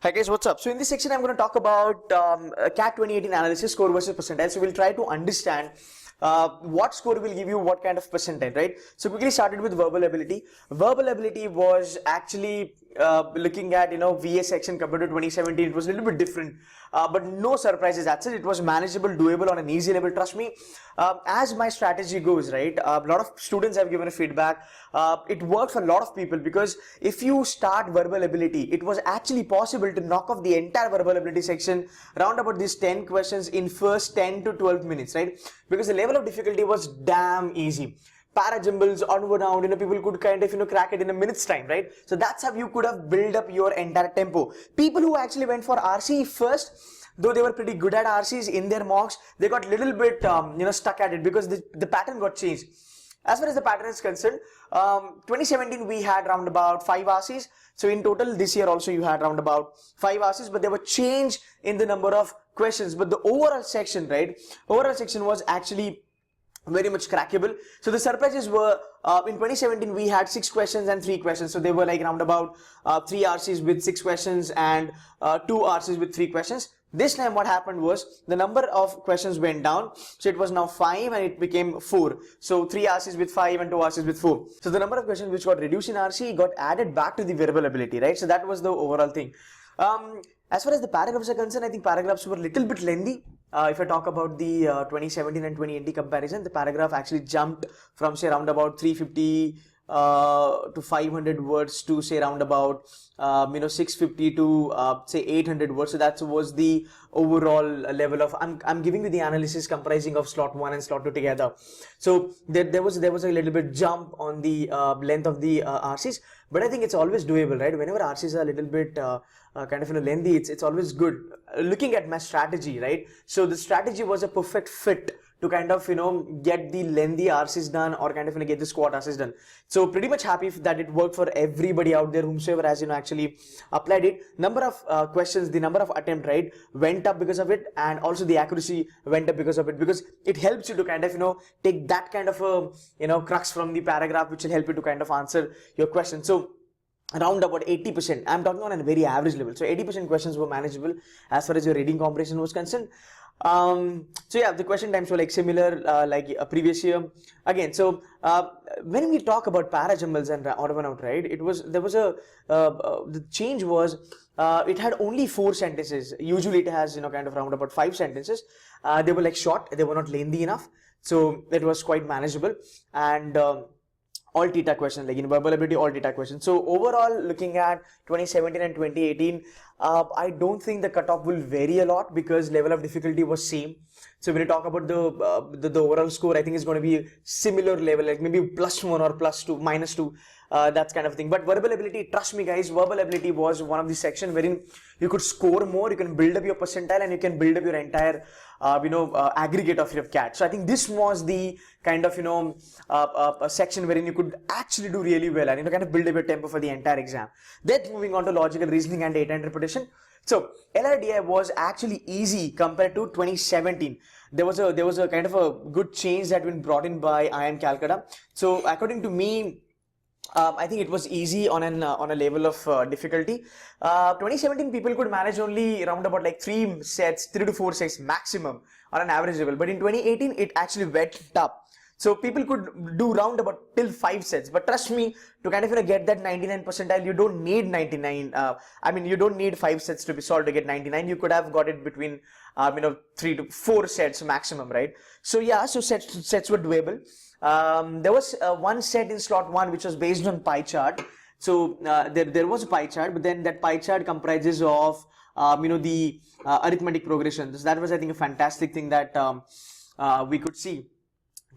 Hi guys, what's up? So in this section, I'm going to talk about CAT 2018 analysis, score versus percentile. So we'll try to understand what score will give you what kind of percentile, right? So quickly started with verbal ability. Verbal ability was actually looking at, VA section compared to 2017. It was a little bit different, but no surprises. That's it. It was manageable, doable on an easy level. Trust me, as my strategy goes, right? A lot of students have given a feedback. It worked for a lot of people because if you start verbal ability, it was actually possible to knock off the entire verbal ability section round about these 10 questions in first 10 to 12 minutes, right? Because the level of difficulty was damn easy. Parajumbles, onward down, people could kind of, crack it in a minute's time, right? So that's how you could have built up your entire tempo. People who actually went for RC first, though they were pretty good at RCs in their mocks, they got little bit, stuck at it because the pattern got changed. As far as the pattern is concerned, 2017 we had around about 5 RCs. So in total this year also you had around about 5 RCs, but there were change in the number of questions. But the overall section, right? Overall section was actually very much crackable. So the surprises were in 2017 we had 6 questions and 3 questions. So they were like around about 3 RCs with 6 questions and 2 RCs with 3 questions. This time what happened was the number of questions went down. So it was now 5 and it became 4. So 3 RCs with 5 and 2 RCs with 4. So the number of questions which got reduced in RC got added back to the verbal ability, right? So that was the overall thing. As far as the paragraphs are concerned, I think paragraphs were a little bit lengthy. If I talk about the 2017 and 2018 comparison, the paragraph actually jumped from say around about 350 to 500 words to say around about 650 to say 800 words. So that was the overall level of I'm giving you the analysis comprising of slot 1 and slot 2 together. So there was a little bit jump on the length of the RCs, but I think it's always doable, right? Whenever RCs are a little bit kind of lengthy, it's always good. Looking at my strategy, right? So the strategy was a perfect fit to kind of get the lengthy RCs done or kind of get the squat RCs done. So pretty much happy that it worked for everybody out there whomsoever has actually applied it. Number of questions, the number of attempt, right, went up because of it, and also the accuracy went up because of it, because it helps you to kind of take that kind of a crux from the paragraph, which will help you to kind of answer your question. So around about 80%, I'm talking on a very average level. So 80% questions were manageable as far as your reading comprehension was concerned. So yeah, the question times were like similar like a previous year again. So when we talk about parajumbles and odd one out, right, the change was it had only 4 sentences. Usually it has kind of around about 5 sentences. They were like short, they were not lengthy enough, so it was quite manageable. And all theta questions, like in verbal ability, all theta questions. So overall, looking at 2017 and 2018, I don't think the cutoff will vary a lot because level of difficulty was same. So when you talk about the overall score, I think it's going to be a similar level, like maybe +1 or +2, -2, that's kind of thing. But verbal ability, trust me guys, verbal ability was one of the section wherein you could score more, you can build up your percentile, and you can build up your entire aggregate of your CAT. So I think this was the kind of a section wherein you could actually do really well and kind of build up your tempo for the entire exam. Then moving on to logical reasoning and data interpretation. So LRDI was actually easy compared to 2017. There was a kind of a good change that been brought in by IIM Calcutta. So according to me, I think it was easy on a level of difficulty. 2017 people could manage only around about like 3 to 4 sets maximum on an average level, but in 2018 it actually went up. So people could do round about till 5 sets, but trust me, to kind of get that 99 percentile, you don't need 99. I mean, you don't need 5 sets to be solved to get 99. You could have got it between 3 to 4 sets maximum, right? So yeah, so sets were doable. There was one set in slot 1 which was based on pie chart. So there was a pie chart, but then that pie chart comprises of the arithmetic progression. So that was, I think, a fantastic thing that we could see.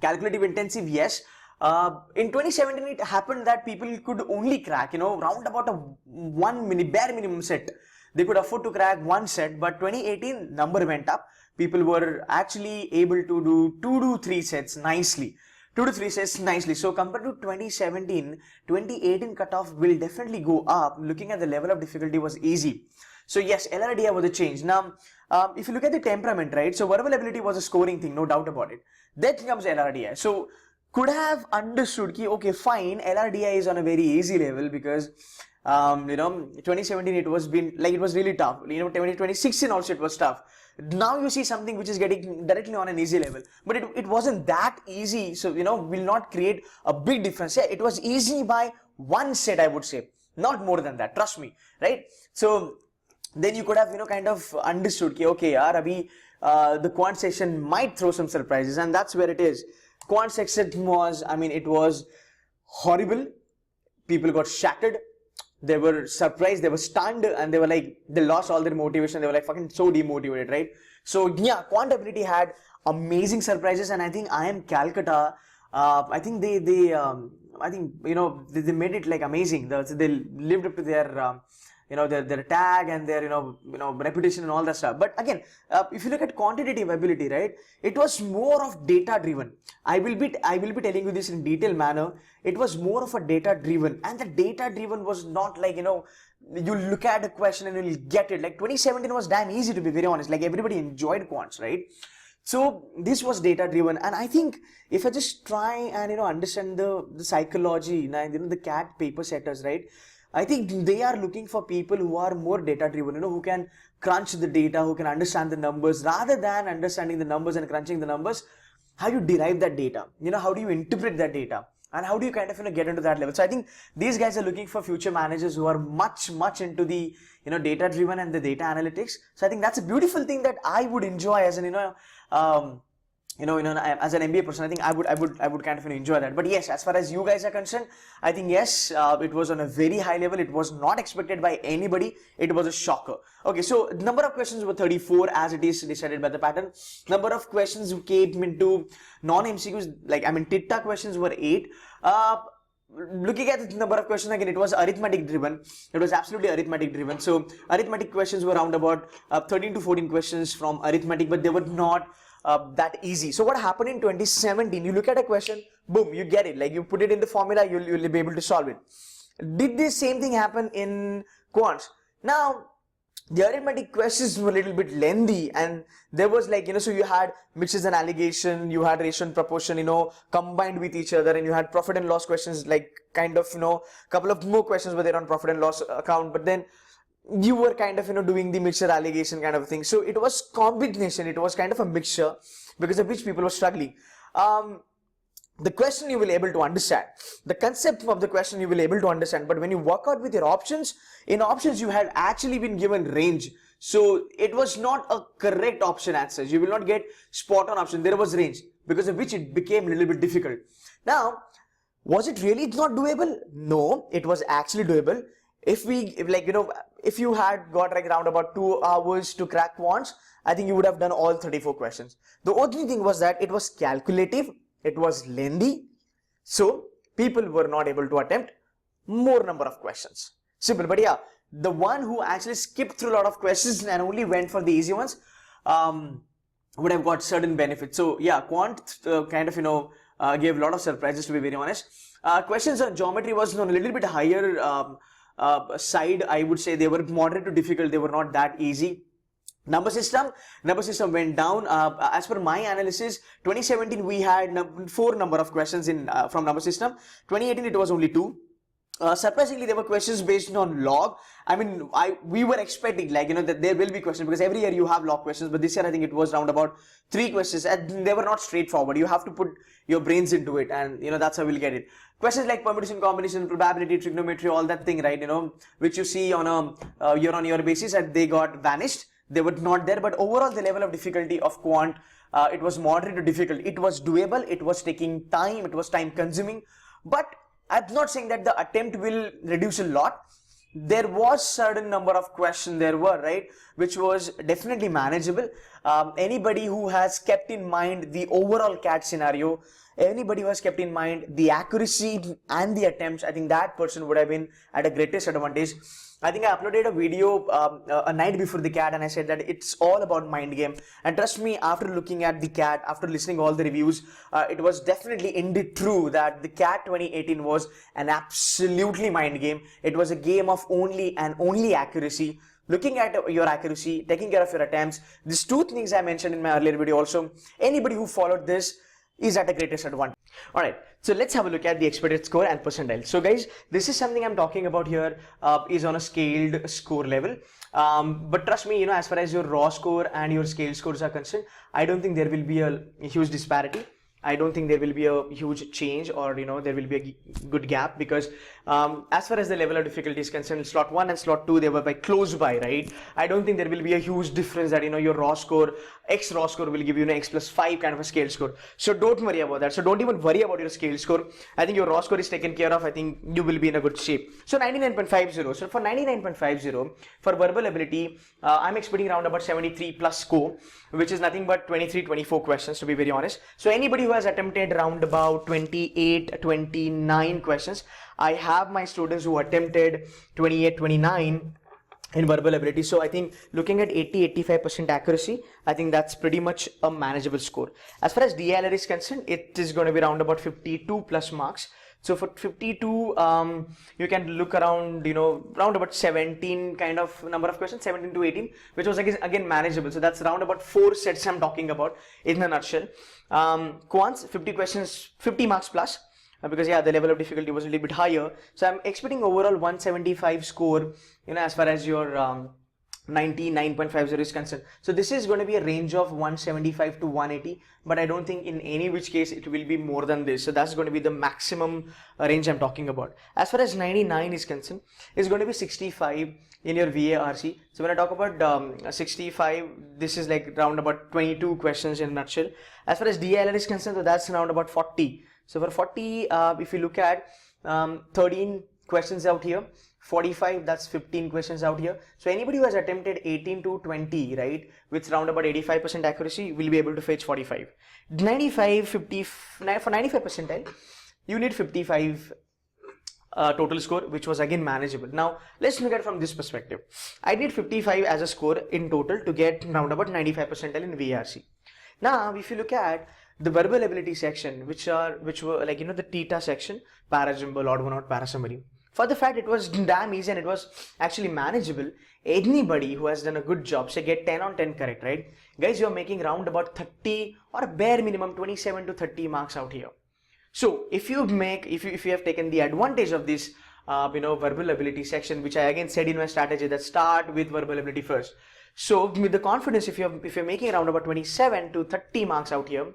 Calculative intensive, yes. In 2017 it happened that people could only crack round about a bare minimum set. They could afford to crack 1 set, but 2018 number went up. People were actually able to do 2 to 3 sets nicely. 2 to 3 sets nicely. So compared to 2017, 2018 cutoff will definitely go up. Looking at the level of difficulty was easy. So yes, LRDI was a change. Now, if you look at the temperament, right? So verbal ability was a scoring thing, no doubt about it. Then comes LRDI. So could have understood ki, okay, fine, LRDI is on a very easy level because 2017 it was been like, it was really tough. 2016 also it was tough. Now you see something which is getting directly on an easy level, but it wasn't that easy. So, will not create a big difference. Yeah, it was easy by one set, I would say, not more than that. Trust me, right? So then you could have, kind of understood, okay, yaar, abhi, the quant section might throw some surprises, and that's where it is. Quant section was, it was horrible. People got shattered. They were surprised, they were stunned, and they were like, they lost all their motivation. They were like fucking so demotivated, right? So yeah, quant ability had amazing surprises, and I think I am Calcutta. I think they made it like amazing. They lived up to their their tag and their reputation and all that stuff. But again, if you look at quantitative ability, right, it was more of data driven. I will be telling you this in detailed manner. It was more of a data driven, and the data driven was not like, you look at a question and you'll get it. Like 2017 was damn easy, to be very honest. Like everybody enjoyed quants, right? So this was data driven, and I think if I just try and understand the psychology, the CAT paper setters, right, I think they are looking for people who are more data driven, who can crunch the data, who can understand the numbers, rather than understanding the numbers and crunching the numbers. How you derive that data, how do you interpret that data, and how do you kind of get into that level? So I think these guys are looking for future managers who are much into the data driven and the data analytics. So I think that's a beautiful thing that I would enjoy as an as an MBA person. I think I would kind of enjoy that. But yes, as far as you guys are concerned, I think yes, it was on a very high level. It was not expected by anybody. It was a shocker. Okay, so the number of questions were 34 as it is decided by the pattern. Number of questions came into non-MCQs, like TITA questions were 8. Looking at the number of questions again, it was arithmetic driven. It was absolutely arithmetic driven. So arithmetic questions were around about 13 to 14 questions from arithmetic, but they were not that easy. So what happened in 2017, you look at a question, boom, you get it. Like you put it in the formula, you'll be able to solve it. Did the same thing happen in quants? Now, the arithmetic questions were a little bit lengthy, and there was like, so you had mixtures and allegation, you had ratio and proportion, combined with each other, and you had profit and loss questions, like kind of, couple of more questions were there on profit and loss account, but then you were kind of, doing the mixture allegation kind of thing. So it was combination, it was kind of a mixture, because of which people were struggling. The question you will be able to understand, the concept of the question you will be able to understand, but when you work out with your options, in options you had actually been given range. So it was not a correct option answers. You will not get spot on option. There was range, because of which it became a little bit difficult. Now, was it really not doable? No, it was actually doable. If you had got like around about 2 hours to crack quants, I think you would have done all 34 questions. The only thing was that it was calculative, it was lengthy, so people were not able to attempt more number of questions. Simple. But yeah, the one who actually skipped through a lot of questions and only went for the easy ones would have got certain benefits. So yeah, quant kind of gave a lot of surprises, to be very honest. Questions on geometry was on a little bit higher side. I would say they were moderate to difficult. They were not that easy. Number system went down. As per my analysis, 2017 we had 4 number of questions in from number system. 2018 it was only 2. Surprisingly, there were questions based on log. We were expecting that there will be questions, because every year you have log questions, but this year I think it was around about 3 questions, and they were not straightforward. You have to put your brains into it, and that's how we'll get it. Questions like permutation, combination, probability, trigonometry, all that thing, right? Which you see on a year-on-year basis, and they got vanished. They were not there. But overall, the level of difficulty of quant, it was moderate to difficult. It was doable. It was taking time. It was time consuming. But I'm not saying that the attempt will reduce a lot. There was certain number of questions there were, right, which was definitely manageable. Anybody who has kept in mind the overall CAT scenario, anybody who has kept in mind the accuracy and the attempts, I think that person would have been at a greatest advantage. I think I uploaded a video a night before the CAT, and I said that it's all about mind game. And trust me, after looking at the CAT, after listening all the reviews, it was definitely indeed true that the CAT 2018 was an absolutely mind game. It was a game of only and only accuracy. Looking at your accuracy, taking care of your attempts, these 2 things I mentioned in my earlier video also. Anybody who followed this, is at a greatest advantage. All right, so let's have a look at the expected score and percentile. So guys, this is something I'm talking about here, is on a scaled score level. But trust me, as far as your raw score and your scale scores are concerned, I don't think there will be a huge disparity. I don't think there will be a huge change, or there will be a good gap, because as far as the level of difficulty is concerned, slot 1 and slot 2, they were close by, right? I don't think there will be a huge difference that your raw score, X raw score will give you X plus 5 kind of a scale score. So don't worry about that. So don't even worry about your scale score. I think your raw score is taken care of. I think you will be in a good shape. So 99.50. So for 99.50 for verbal ability, I'm expecting around about 73 plus score, which is nothing but 23-24 questions, to be very honest. So anybody who has attempted around about 28-29 questions, I have my students who attempted 28-29 in verbal ability. So I think looking at 80-85% accuracy, I think that's pretty much a manageable score. As far as DLR is concerned, it is going to be around about 52 plus marks. So for 52, you can look around, around about 17 kind of number of questions, 17 to 18, which was again manageable. So that's around about 4 sets I'm talking about in a nutshell. Quants, 50 questions, 50 marks plus, because the level of difficulty was a little bit higher. So I'm expecting overall 175 score, as far as your 99.50 is concerned. So this is going to be a range of 175 to 180, but I don't think in any which case it will be more than this. So that's going to be the maximum range I'm talking about. As far as 99 is concerned, it's going to be 65 in your VARC. So when I talk about 65, this is like around about 22 questions in a nutshell. As far as DLR is concerned, so that's around about 40. So for 40, if you look at 13 questions out here, 45, that's 15 questions out here. So anybody who has attempted 18 to 20, right, with around about 85% accuracy, will be able to fetch 45. 95, 50, for 95 percentile, you need 55 total score, which was again manageable. Now let's look at it from this perspective. I need 55 as a score in total to get around about 95 percentile in VRC. Now if you look at the verbal ability section, which were like the theta section, parajumble, odd one out, parasummary. For the fact it was damn easy and it was actually manageable, anybody who has done a good job, say get 10 on 10 correct, right? Guys, you're making around about 30 or a bare minimum 27 to 30 marks out here. So if you have taken the advantage of this verbal ability section, which I again said in my strategy, that start with verbal ability first. So with the confidence, if you're making around about 27 to 30 marks out here,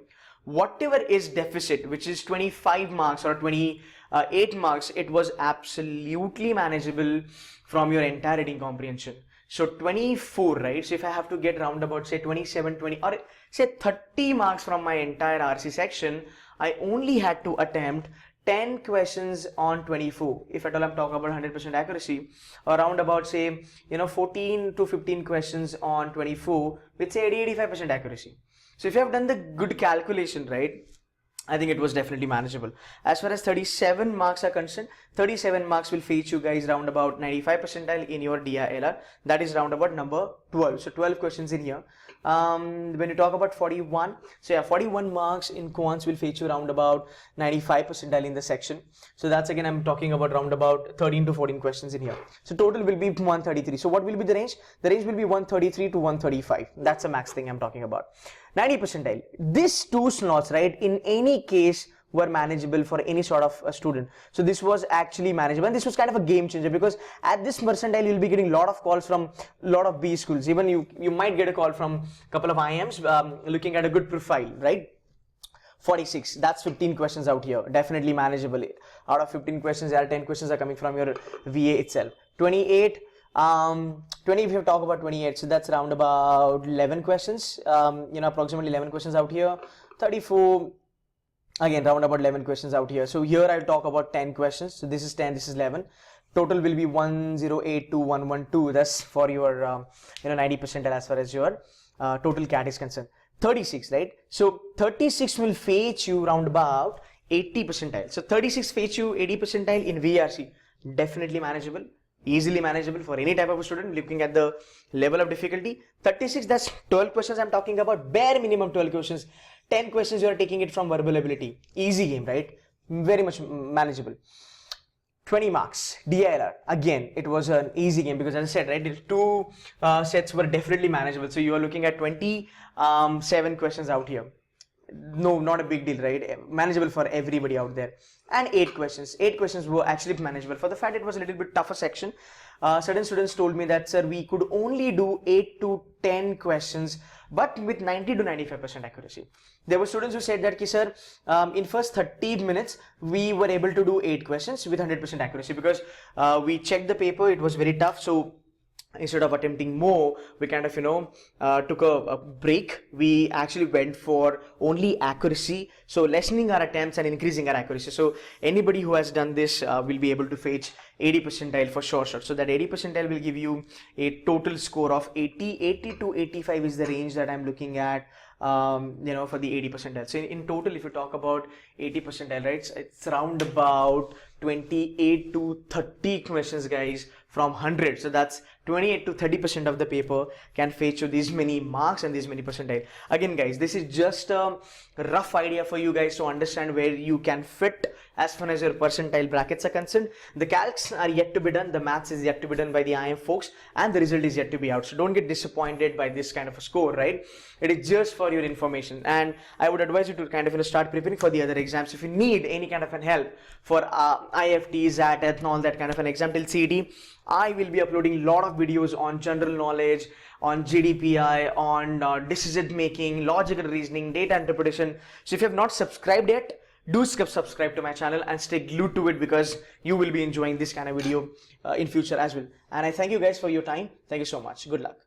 whatever is deficit, which is 25 marks or 28 marks, it was absolutely manageable from your entire reading comprehension. So 24, right? So if I have to get round about say 27, 20 or say 30 marks from my entire RC section, I only had to attempt 10 questions on 24. If at all I'm talking about 100% accuracy, around about say 14 to 15 questions on 24 with say 80-85% accuracy. So if you have done the good calculation, right, I think it was definitely manageable. As far as 37 marks are concerned, 37 marks will fetch you guys round about 95 percentile in your DILR. That is round about number 12. So 12 questions in here. When you talk about 41, so yeah, 41 marks in quants will fetch you round about 95 percentile in the section. So that's again, I'm talking about round about 13 to 14 questions in here. So total will be 133. So what will be the range? The range will be 133 to 135. That's a max thing I'm talking about. 90 percentile. These two slots, right, in any case were manageable for any sort of a student. So this was actually manageable, and this was kind of a game changer, because at this percentile you'll be getting a lot of calls from a lot of B schools. Even you might get a call from a couple of IMs looking at a good profile, right? 46, that's 15 questions out here, definitely manageable. Out of 15 questions, there are 10 questions are coming from your VA itself. 28, 20, if you talk about 28, so that's around about 11 questions, approximately 11 questions out here. 34, again round about 11 questions out here. So here I'll talk about 10 questions. So this is 10, this is 11. Total will be 108 to 112. That's for your 90 percentile as far as your total CAT is concerned. 36, right? So 36 will fetch you round about 80 percentile. So 36 fetch you 80 percentile in VRC. Definitely manageable, easily manageable for any type of a student looking at the level of difficulty. 36, that's 12 questions I'm talking about, bare minimum 12 questions. 10 questions you are taking it from verbal ability. Easy game, right? Very much manageable. 20 marks, DILR. Again, it was an easy game because, as I said, right, the two sets were definitely manageable. So you are looking at 27 questions out here. no, not a big deal, right? Manageable for everybody out there. And 8 questions were actually manageable. For the fact it was a little bit tougher section, certain students told me that, sir, we could only do 8 to 10 questions, but with 90 to 95% accuracy. There were students who said that, sir, in first 30 minutes, we were able to do 8 questions with 100% accuracy, because we checked the paper, it was very tough. So instead of attempting more, we kind of, took a break. We actually went for only accuracy, so lessening our attempts and increasing our accuracy. So anybody who has done this will be able to fetch 80 percentile for sure. So that 80 percentile will give you a total score of 80 to 85 is the range that I'm looking at, for the 80 percentile. So in total, if you talk about 80 percentile, right, it's around about 28 to 30 questions, guys, from 100. So that's 28 to 30% of the paper can fetch you these many marks and these many percentile. Again, guys, this is just a rough idea for you guys to understand where you can fit as far as your percentile brackets are concerned. The calcs are yet to be done, the maths is yet to be done by the IM folks, and the result is yet to be out. So don't get disappointed by this kind of a score, right? It is just for your information, and I would advise you to kind of start preparing for the other exams. If you need any kind of an help for IFT, ZAT, and all that kind of an exam till CET, I will be uploading a lot of videos on general knowledge, on GDPI, on decision making, logical reasoning, data interpretation. So if you have not subscribed yet, do subscribe to my channel and stay glued to it, because you will be enjoying this kind of video in future as well. And I thank you guys for your time. Thank you so much. Good luck.